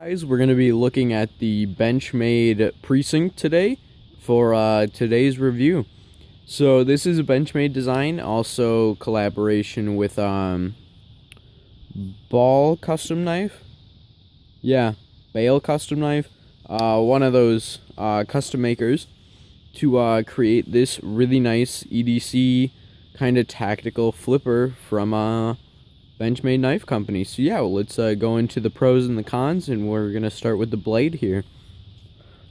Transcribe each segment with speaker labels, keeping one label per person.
Speaker 1: Guys, we're going to be looking at the Benchmade precinct today for today's review. So this is a Benchmade design, also collaboration with Ball Custom Knife. Yeah, Bale Custom Knife. One of those custom makers to create this really nice EDC kind of tactical flipper from Benchmade Knife Company. So yeah, well, let's go into the pros and the cons, and we're gonna start with the blade here.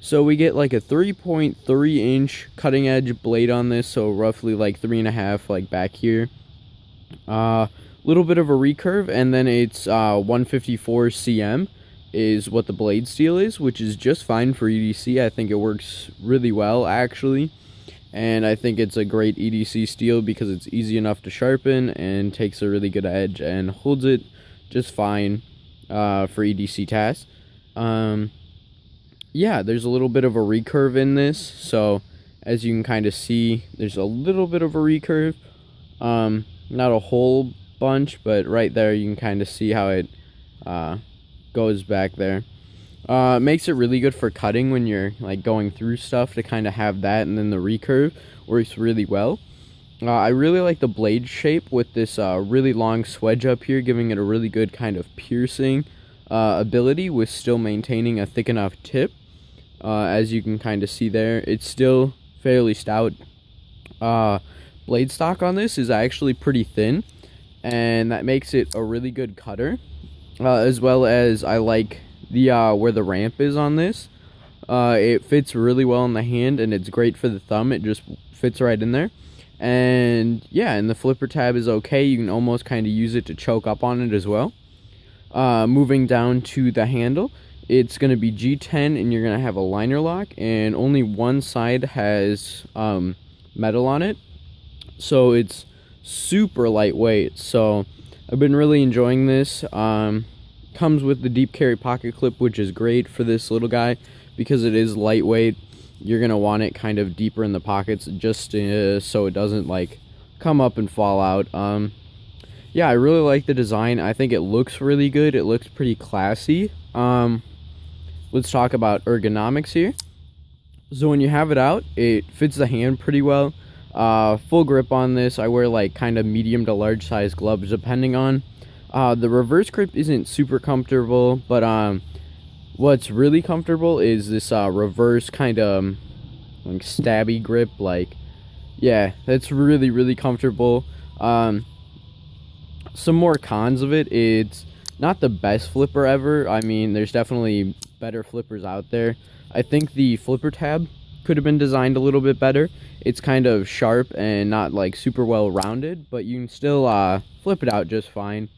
Speaker 1: So we get like a 3.3 inch cutting edge blade on this, so roughly like 3.5 like back here. Little bit of a recurve, and then it's 154 cm is what the blade steel is, which is just fine for EDC. I think it works really well actually. And I think it's a great EDC steel because it's easy enough to sharpen and takes a really good edge and holds it just fine for EDC tasks. Yeah, there's a little bit of a recurve in this. So as you can kind of see, there's a little bit of a recurve. Not a whole bunch, but right there you can kind of see how it goes back there. Makes it really good for cutting when you're like going through stuff, to kind of have that, and then the recurve works really well. I really like the blade shape with this really long swedge up here, giving it a really good kind of piercing ability with still maintaining a thick enough tip. As you can kind of see there, it's still fairly stout. Blade stock on this is actually pretty thin, and that makes it a really good cutter. As well as I like the where the ramp is on this. It fits really well in the hand, and it's great for the thumb. It just fits right in there. And yeah, and the flipper tab is okay. You can almost kind of use it to choke up on it as well. Moving down to the handle, it's going to be G10, and you're going to have a liner lock, and only one side has metal on it, so it's super lightweight. So I've been really enjoying this. Comes with the deep carry pocket clip, which is great for this little guy because it is lightweight. You're gonna want it kind of deeper in the pockets, just so it doesn't like come up and fall out. Yeah, I really like the design. I think it looks really good. It looks pretty classy. Let's talk about ergonomics here. So when you have it out, it fits the hand pretty well. Full grip on this. I wear like kind of medium to large size gloves depending on. The reverse grip isn't super comfortable, but what's really comfortable is this reverse kind of like stabby grip. Like, yeah, that's really comfortable. Some more cons of it: it's not the best flipper ever. I mean, there's definitely better flippers out there. I think the flipper tab could have been designed a little bit better. It's kind of sharp and not like super well rounded, but you can still flip it out just fine.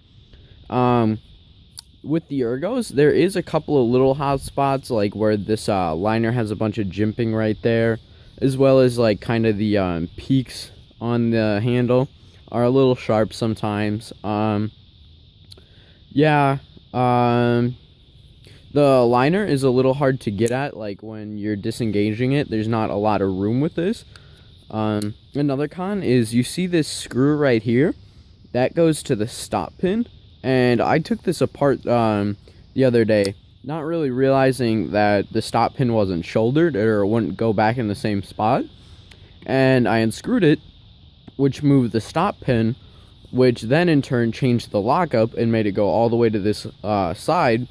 Speaker 1: With the ergos, there is a couple of little hot spots, like where this liner has a bunch of jimping right there, as well as like kind of the peaks on the handle are a little sharp sometimes. Yeah, the liner is a little hard to get at, like when you're disengaging it. There's not a lot of room with this. Another con is you see this screw right here that goes to the stop pin. And I took this apart the other day, not really realizing that the stop pin wasn't shouldered or it wouldn't go back in the same spot. And I unscrewed it, which moved the stop pin, which then in turn changed the lockup and made it go all the way to this side.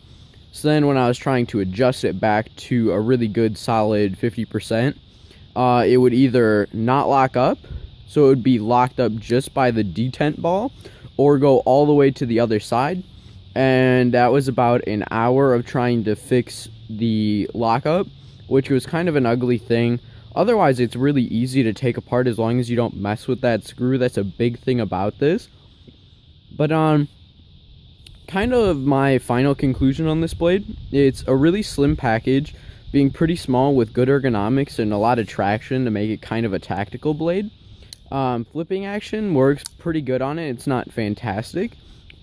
Speaker 1: So then when I was trying to adjust it back to a really good solid 50%, it would either not lock up, so it would be locked up just by the detent ball, or go all the way to the other side. And that was about an hour of trying to fix the lockup, which was kind of an ugly thing. Otherwise, it's really easy to take apart as long as you don't mess with that screw. That's a big thing about this. But kind of my final conclusion on this blade, it's a really slim package, being pretty small with good ergonomics and a lot of traction to make it kind of a tactical blade. Flipping action works pretty good on it. It's not fantastic,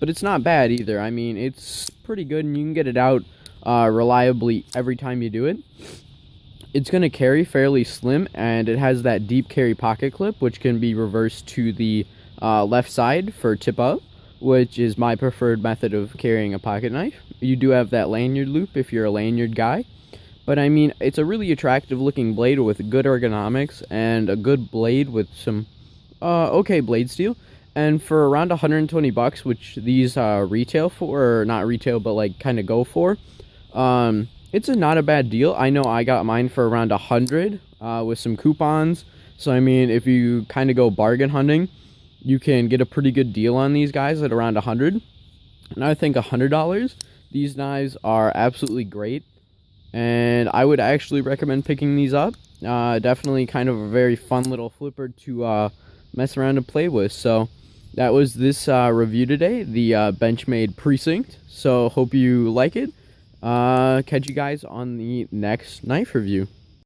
Speaker 1: but it's not bad either. I mean, it's pretty good, and you can get it out reliably every time you do it. It's going to carry fairly slim, and it has that deep carry pocket clip, which can be reversed to the left side for tip up. which is my preferred method of carrying a pocket knife. You do have that lanyard loop if you're a lanyard guy. But I mean, it's a really attractive looking blade with good ergonomics and a good blade with some okay blade steel. And for around 120 bucks, which these retail for, or not retail, but like kind of go for, it's not a bad deal. I know I got mine for around 100 with some coupons. So I mean, if you kind of go bargain hunting, you can get a pretty good deal on these guys at around 100. And I think $100, these knives are absolutely great. And I would actually recommend picking these up. Definitely kind of a very fun little flipper to mess around and play with. So that was this review today, the Benchmade Precinct. So hope you like it. Catch you guys on the next knife review.